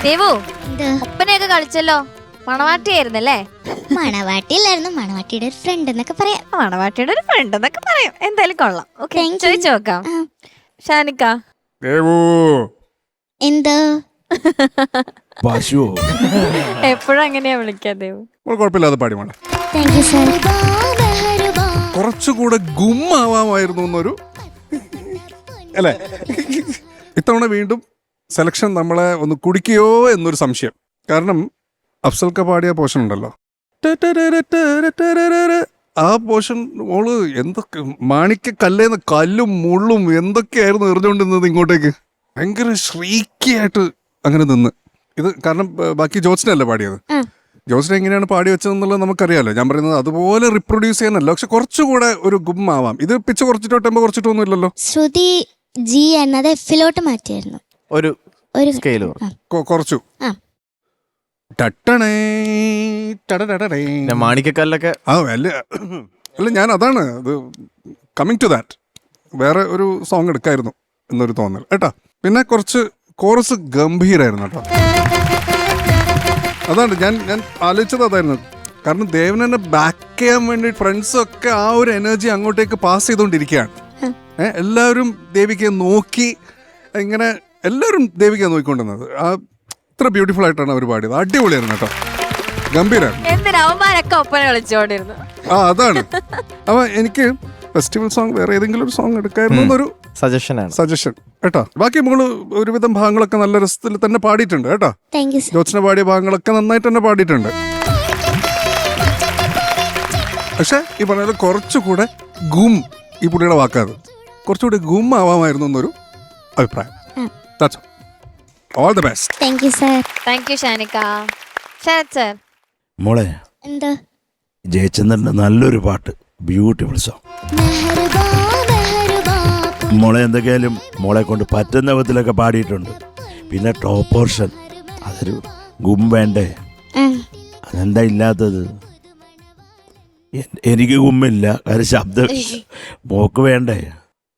ദേവു ഒപ്പനയൊക്കെ കളിച്ചല്ലോ. മണവാട്ടിയായിരുന്നല്ലേ? മണവാട്ടിയല്ലായിരുന്നു, മണവാട്ടിയുടെ ഒരു ഫ്രണ്ട് എന്നൊക്കെ പറയാം. മണവാട്ടിയുടെ ഒരു ഫ്രണ്ട് എന്നൊക്കെ പറയാം. എന്തായാലും കൊള്ളാം. ഓക്കെ, ചോദിച്ചു നോക്കാം. ഷാനിക്ക എന്തോ എപ്പോഴും അങ്ങനെയാ വിളിക്കാ ദേവു. കുഴപ്പമില്ലാതെ പാടി മോളെ. കുറച്ചുകൂടെ ഗുമ്മാവാമായിരുന്നു എന്നൊരു അല്ലേ? ഇത്തവണ വീണ്ടും സെലക്ഷൻ നമ്മളെ ഒന്ന് കുടിക്കുകയോ എന്നൊരു സംശയം. കാരണം അഫ്സൽക്ക പാടിയ പോർഷൻ ഉണ്ടല്ലോ, ആ പോർഷൻ മോള് എന്തൊക്കെ മാണിക്ക കല്ലേന്ന് കല്ലും മുള്ളും എന്തൊക്കെയായിരുന്നു എറിഞ്ഞുകൊണ്ടിരുന്നത് ഇങ്ങോട്ടേക്ക്. ഭയങ്കര ശ്രീക്കിയായിട്ട് അങ്ങനെ നിന്ന്. ഇത് കാരണം ബാക്കി ജോത്സ്നല്ലേ പാടിയത്. ജോത്സ്ന എങ്ങനെയാണ് പാടി വെച്ചതെന്നുള്ളത് നമുക്കറിയാലോ. ഞാൻ പറയുന്നത് അതുപോലെ റിപ്രൊഡ്യൂസ് ചെയ്യാനല്ല, പക്ഷെ കുറച്ചുകൂടെ ഒരു ഗുമ്മാവാം. ഇത് പിച്ച് കുറച്ചിട്ടോ ടെമ്പോ കുറച്ചിട്ടോ ഒന്നും ഇല്ലല്ലോ. ശ്രുതി ജി എന്നത് എഫിലോട്ട് മാറ്റിയായിരുന്നു. ഒരു സ്കെയിൽ കുറച്ചു. മാണിക്കക്കല്ലൊക്കെ അല്ല, ഞാൻ അതാണ് അത് കമ്മിങ് ടു ദാറ്റ്. വേറെ ഒരു സോങ് എടുക്കായിരുന്നു എന്നൊരു തോന്നൽ കേട്ടാ. പിന്നെ കുറച്ച് കോറസ് ഗംഭീരായിരുന്നു കേട്ടോ. അതാണ് ഞാൻ ആലോചിച്ചത് അതായിരുന്നു. കാരണം ദേവനെ ബാക്ക് ചെയ്യാൻ വേണ്ടി ഫ്രണ്ട്സൊക്കെ ആ ഒരു എനർജി അങ്ങോട്ടേക്ക് പാസ് ചെയ്തുകൊണ്ടിരിക്കുകയാണ്. എല്ലാവരും ദേവികയെ നോക്കി ഇങ്ങനെ എല്ലാവരും ദേവികയെ നോക്കിക്കൊണ്ടിരുന്നത്. ആ ഇത്ര ബ്യൂട്ടിഫുൾ ആയിട്ടാണ് അവർ പാടിയത്. അടിപൊളിയായിരുന്നു കേട്ടോ, ഗംഭീരായിരുന്നു. അതാണ്. അപ്പൊ എനിക്ക് ഫെസ്റ്റിവൽ സോങ് വേറെ ഏതെങ്കിലും ഒരു സോങ് എടുക്കായിരുന്നു എന്നൊരു സജഷൻ കേട്ടോ. ബാക്കി നമ്മള് ഒരുവിധം ഭാഗങ്ങളൊക്കെ നല്ല രസത്തിൽ തന്നെ പാടിയിട്ടുണ്ട് കേട്ടോ. ജോത്സ്ന പാടിയ ഭാഗങ്ങളൊക്കെ നന്നായിട്ട് തന്നെ പാടിയിട്ടുണ്ട്. പക്ഷെ ഈ പറഞ്ഞ കുറച്ചുകൂടെ ഗും, ഈ പുള്ളിയുടെ വാക്കാത് കുറച്ചുകൂടി ഗും ആവാമായിരുന്നു എന്നൊരു അഭിപ്രായം. All the best. Thank you sir. Thank you Shanikka. Sarath sir. മോളെ എന്താ ജയചന്ദ്രന്റെ നല്ലൊരു പാട്ട്, ബ്യൂട്ടിഫുൾ സോങ്. മോളെ എന്തൊക്കെയായാലും മോളെ കൊണ്ട് പറ്റുന്ന വിധത്തിലൊക്കെ പാടിയിട്ടുണ്ട്. പിന്നെ ടോപ്പ് പോർഷൻ അതൊരു ഗും വേണ്ടേ? അതെന്താ ഇല്ലാത്തത്? എനിക്ക് ഗുമ്മില്ല, കാര്യം ശബ്ദം മോക്ക് വേണ്ടേ?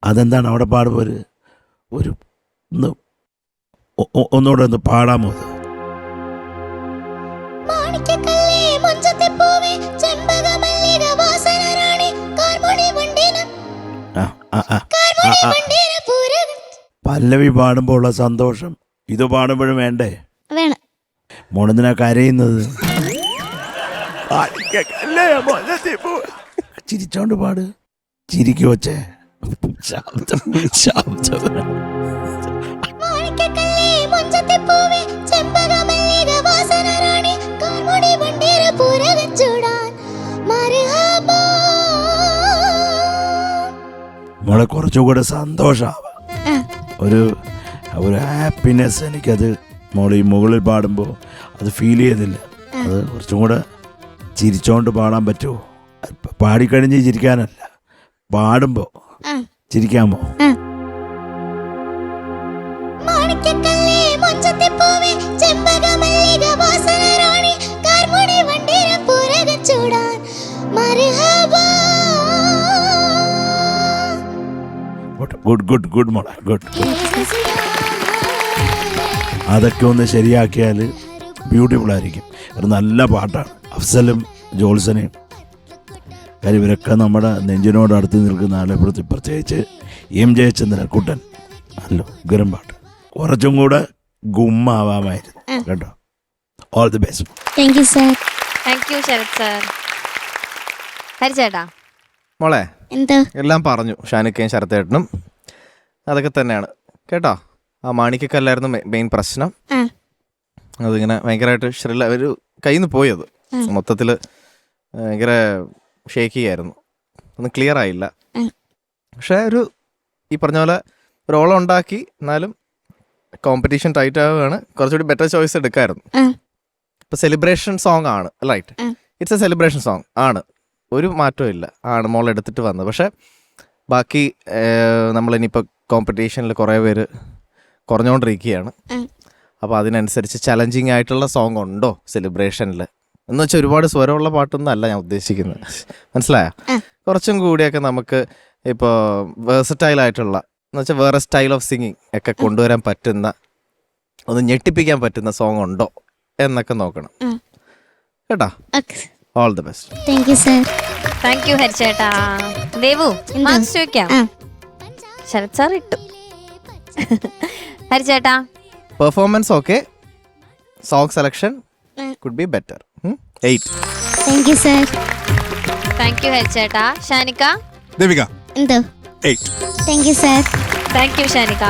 അതെന്താണ് അവിടെ പാടുമ്പോൾ ഒരു ഒന്നുകൂടെ ഒന്ന് പാടാമോ? പല്ലവി പാടുമ്പോൾ ഉള്ള സന്തോഷം ഇത് പാടുമ്പോഴും വേണ്ടേ? മോണെന്തിനാ കരയുന്നത്? ചിരിച്ചോണ്ട് പാട്. ചിരിക്കു വച്ചേ ശബ്ദം മോളെ കുറച്ചുകൂടെ സന്തോഷാവാം. ഒരു ഹാപ്പിനെസ് എനിക്കത് മോളെ ഈ മുകളിൽ പാടുമ്പോൾ അത് ഫീൽ ചെയ്യുന്നില്ല. അത് കുറച്ചും കൂടെ ചിരിച്ചോണ്ട് പാടാൻ പറ്റുമോ? പാടിക്കഴിഞ്ഞ് ചിരിക്കാനല്ല, പാടുമ്പോ ചിരിക്കാമോ? ഗുഡ് മോളെ, ഗുഡ്. അതൊക്കെ ഒന്ന് ശരിയാക്കിയാൽ ബ്യൂട്ടിഫുൾ ആയിരിക്കും. ഒരു നല്ല പാട്ടാണ്. അഫ്സലും ജോൾസനെയും കാര്യം ഇവരൊക്കെ നമ്മുടെ നെഞ്ചിനോട് അടുത്ത് നിൽക്കുന്ന ആളെ പ്രത്യേകിച്ച് എം ജയചന്ദ്രൻ കുട്ടൻ നല്ല ഉഗ്രം പാട്ട്. കുറച്ചും കൂടെ ഗുമ്മാവാമായിരുന്നു കേട്ടോ. All the best. Thank you sir. Thank you Sarath sir. ഹരിചേട്ടാ മോളെ എന്താ എല്ലാം പറഞ്ഞു ഷാനിക്കയും ശരത്തേട്ടനും. അതൊക്കെ തന്നെയാണ് കേട്ടോ. ആ മാണിക്കല്ലായിരുന്നു മെയിൻ പ്രശ്നം. അതിങ്ങനെ ഭയങ്കരമായിട്ട് ഒരു കയ്യിൽ നിന്ന് പോയത് മൊത്തത്തിൽ ഭയങ്കര ഷേക്കി ആയിരുന്നു. ഒന്നും ക്ലിയർ ആയില്ല. പക്ഷേ ഈ പറഞ്ഞ പോലെ ഒരു ഓളം ഉണ്ടാക്കി. എന്നാലും കോമ്പറ്റീഷൻ ടൈറ്റ് ആവുകയാണ്. കുറച്ചുകൂടി ബെറ്റർ ചോയ്സ് എടുക്കായിരുന്നു. ഇപ്പം സെലിബ്രേഷൻ സോങ് ആണ്, right? It's a celebration song ആണ്, ഒരു മാറ്റവും ഇല്ല. ആണ് മോൾ എടുത്തിട്ട് വന്നത്. പക്ഷേ ബാക്കി നമ്മളിനിയിപ്പോൾ കോമ്പറ്റീഷനിൽ കുറേ പേര് കുറഞ്ഞുകൊണ്ടിരിക്കുകയാണ്. അപ്പോൾ അതിനനുസരിച്ച് ചലഞ്ചിങ് ആയിട്ടുള്ള സോങ് ഉണ്ടോ സെലിബ്രേഷനിൽ എന്ന് വെച്ചാൽ ഒരുപാട് സ്വരമുള്ള പാട്ടൊന്നും അല്ല ഞാൻ ഉദ്ദേശിക്കുന്നത്. മനസ്സിലായോ? കുറച്ചും കൂടിയൊക്കെ നമുക്ക് ഇപ്പോൾ വേഴ്സറ്റൈൽ ആയിട്ടുള്ള എന്ന് വെച്ചാൽ വേറെ സ്റ്റൈൽ ഓഫ് സിംഗിങ് ഒക്കെ കൊണ്ടുവരാൻ പറ്റുന്ന ഒന്ന് ഞെട്ടിപ്പിക്കാൻ പറ്റുന്ന സോങ് ഉണ്ടോ എന്നൊക്കെ നോക്കണം. കേട്ടോ? All the best. Thank you sir. Thank you ഹരിച്ചേട്ടാ. ദേവു മാർക്സ് ചോദിക്കാം. ശരത് സാർ ഇട്ടു. ഹരിച്ചേട്ടാ performance okay, song selection could be better. 8. Thank you sir. Thank you ഹരിച്ചേട്ടാ. ഷാനിക്ക ദേവിക എന്തോ 8. Thank you sir. Thank you Shanikka.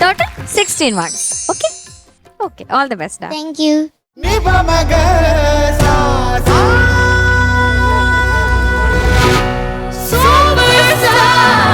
Total 16 marks. Okay okay, all the best. Thank you. Superstar.